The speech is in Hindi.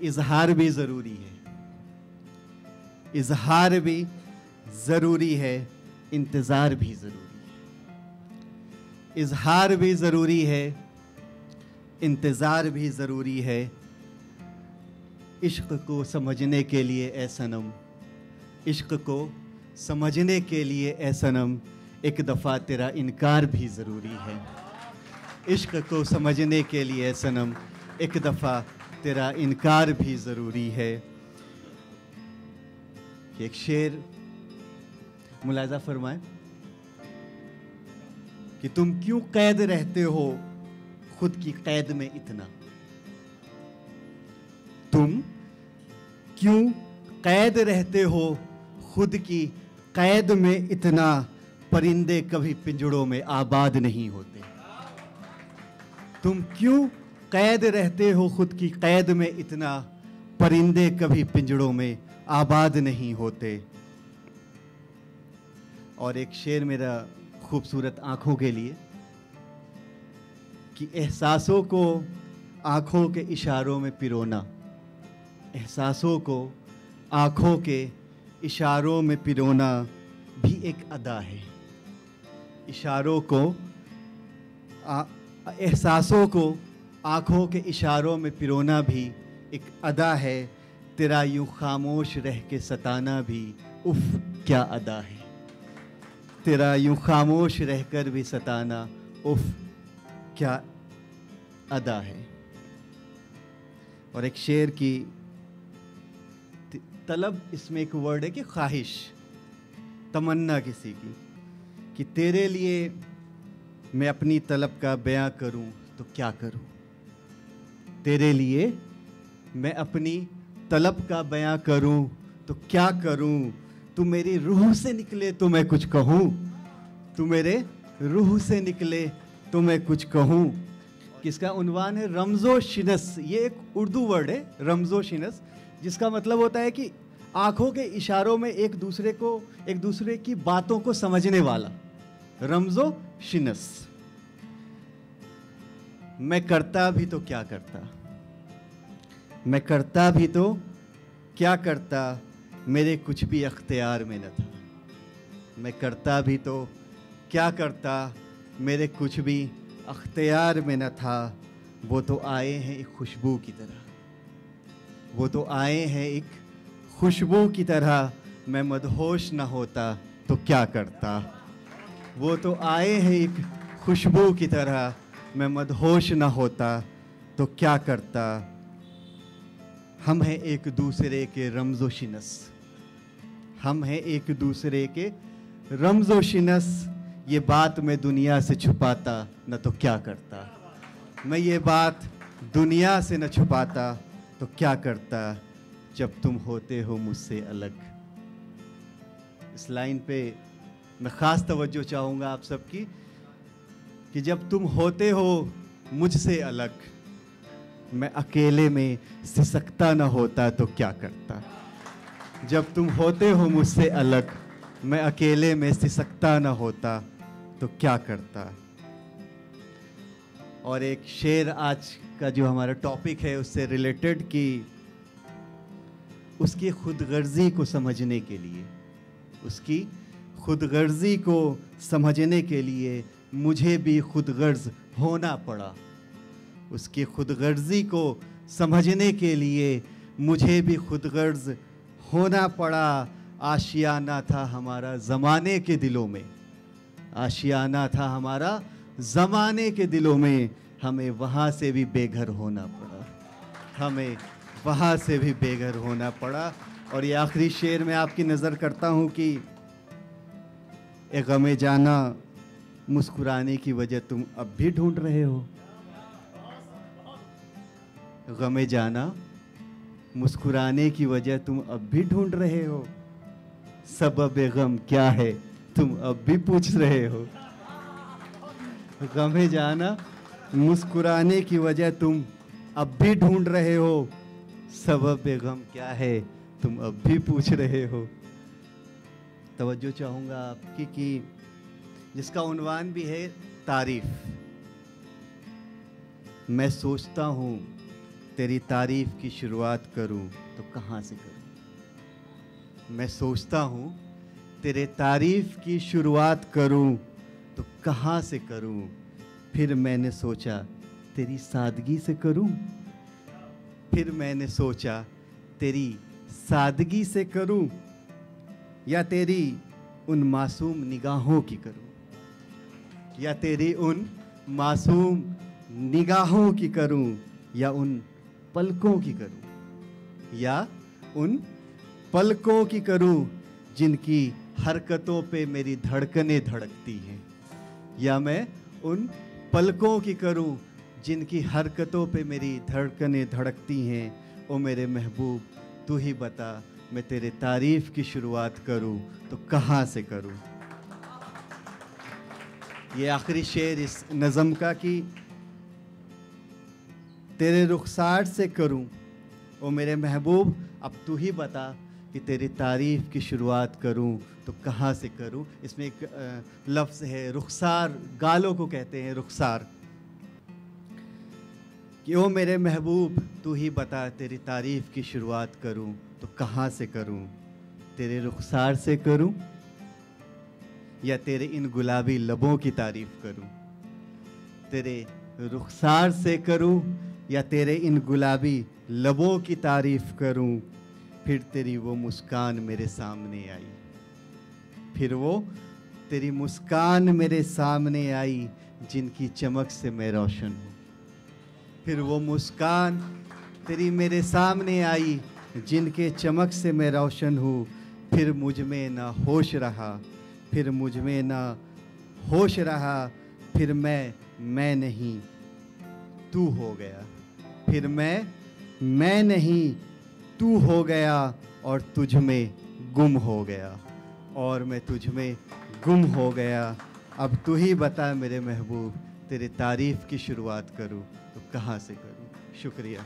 इजहार भी ज़रूरी है, इजहार भी ज़रूरी है, इंतज़ार भी ज़रूरी है। इजहार भी ज़रूरी है, इंतज़ार भी ज़रूरी है। इश्क़ को समझने के लिए ए सनम, इश्क़ को समझने के लिए ए सनम, एक दफ़ा तेरा इनकार भी ज़रूरी है। इश्क़ को समझने के लिए ए सनम, एक दफ़ा तेरा इनकार भी ज़रूरी है। एक शेर मुलाज़ा फरमाएं कि तुम क्यों कैद रहते हो खुद की कैद में इतना, तुम क्यों कैद रहते हो खुद की कैद में इतना, परिंदे कभी पिंजड़ों में आबाद नहीं होते। तुम क्यों कैद रहते हो खुद की कैद में इतना, परिंदे कभी पिंजड़ों में आबाद नहीं होते। और एक शेर मेरा खूबसूरत आंखों के लिए कि एहसासों को आंखों के इशारों में पिरोना, एहसासों को आंखों के इशारों में पिरोना भी एक अदा है। इशारों को एहसासों को आंखों के इशारों में पिरोना भी एक अदा है। तेरा यूं खामोश रह के सताना भी उफ क्या अदा है। तेरा यूं खामोश रहकर भी सताना उफ क्या अदा है। और एक शेर की तलब, इसमें एक वर्ड है कि ख्वाहिश, तमन्ना किसी की, कि तेरे लिए मैं अपनी तलब का बयां करूं तो क्या करूं। तेरे लिए मैं अपनी तलब का बयां करूं तो क्या करूं। तू मेरी रूह से निकले तो मैं कुछ कहूं, तू मेरे रूह से निकले तो मैं कुछ कहूं। किसका उन्वान है? रमज़ो शिनस। ये एक उर्दू वर्ड है, रमज़ो शिनस, जिसका मतलब होता है कि आंखों के इशारों में एक दूसरे की बातों को समझने वाला। रमज़ो शिनस। मैं करता भी तो क्या करता, मैं करता भी तो क्या करता, मेरे कुछ भी अख्तियार में न था। मैं करता भी तो क्या करता, मेरे कुछ भी अख्तियार में न था। वो तो आए हैं एक खुशबू की तरह, वो तो आए हैं एक खुशबू की तरह। मैं मदहोश न होता तो क्या करता। वो तो आए हैं एक खुशबू की तरह, मैं मदहोश न होता तो क्या करता। हम हैं एक दूसरे के रमज़ो शिनस, हम हैं एक दूसरे के रमज़ो शिनस। ये बात मैं दुनिया से छुपाता न तो क्या करता। मैं ये बात दुनिया से न छुपाता तो क्या करता, जब तुम होते हो मुझसे अलग। इस लाइन पे मैं ख़ास तवज्जो चाहूँगा आप सबकी कि जब तुम होते हो मुझसे अलग, मैं अकेले में सिसकता न होता तो क्या करता। जब तुम होते हो मुझसे अलग, मैं अकेले में सिसकता न होता तो क्या करता। और एक शेर आज का जो हमारा टॉपिक है उससे रिलेटेड, कि उसकी खुदगर्जी को समझने के लिए, उसकी खुदगर्जी को समझने के लिए मुझे भी खुदगर्ज होना पड़ा। उसकी खुदगर्जी को समझने के लिए मुझे भी खुदगर्ज होना पड़ा। आशियाना था हमारा ज़माने के दिलों में, आशियाना था हमारा ज़माने के दिलों में। हमें वहाँ से भी बेघर होना पड़ा, हमें वहाँ से भी बेघर होना पड़ा। और ये आखिरी शेर में आपकी नज़र करता हूँ कि ए गमे जाना, मुस्कुराने की वजह तुम अब भी ढूंढ रहे हो। गमे जाना, मुस्कुराने की वजह तुम अब भी ढूंढ रहे हो। सबब गम क्या है तुम अब भी पूछ रहे हो। गमे जाना, मुस्कुराने की वजह तुम अब भी ढूंढ रहे हो। सबब गम क्या है तुम अब भी पूछ रहे हो। तवज्जो चाहूँगा आपकी कि जिसका उन्वान भी है तारीफ। मैं सोचता हूँ तेरी तारीफ की शुरुआत करूं तो कहाँ से करूं। मैं सोचता हूँ तेरे तारीफ की शुरुआत करूं तो कहाँ से करूं। फिर मैंने सोचा तेरी सादगी से करूं। फिर मैंने सोचा तेरी सादगी से करूं या तेरी उन मासूम निगाहों की करूं। या तेरी उन मासूम निगाहों की करूं या उन पलकों की करूं। या उन पलकों की करूं जिनकी हरकतों पे मेरी धड़कनें धड़कती हैं। या मैं उन पलकों की करूं जिनकी हरकतों पे मेरी धड़कनें धड़कती हैं। ओ मेरे महबूब तू ही बता मैं तेरे तारीफ की शुरुआत करूं तो कहाँ से करूं। ये आखिरी शेर इस नज़म का कि तेरे रुखसार से करूं। ओ मेरे महबूब अब तू ही बता कि तेरी तारीफ़ की शुरुआत करूं तो कहाँ से करूं। इसमें एक लफ्ज़ है रुखसार, गालों को कहते हैं रुखसार। कि ओ मेरे महबूब तू ही बता तेरी तारीफ़ की शुरुआत करूं तो कहाँ से करूं। तेरे रुखसार से करूं या तेरे इन गुलाबी लबों की तारीफ़ करूं। तेरे रुखसार से करूं या तेरे इन गुलाबी लबों की तारीफ़ करूं। फिर तेरी वो मुस्कान मेरे सामने आई। फिर वो तेरी मुस्कान मेरे सामने आई जिनकी चमक से मैं रोशन हूँ। फिर वो मुस्कान तेरी मेरे सामने आई जिनके चमक से मैं रोशन हूँ। फिर मुझ में ना होश रहा, फिर मुझ में ना होश रहा। फिर मैं नहीं तू हो गया। फिर मैं नहीं तू हो गया और तुझ में गुम हो गया। और मैं तुझ में गुम हो गया। अब तू ही बता मेरे महबूब तेरे तारीफ़ की शुरुआत करूं तो कहाँ से करूं। शुक्रिया।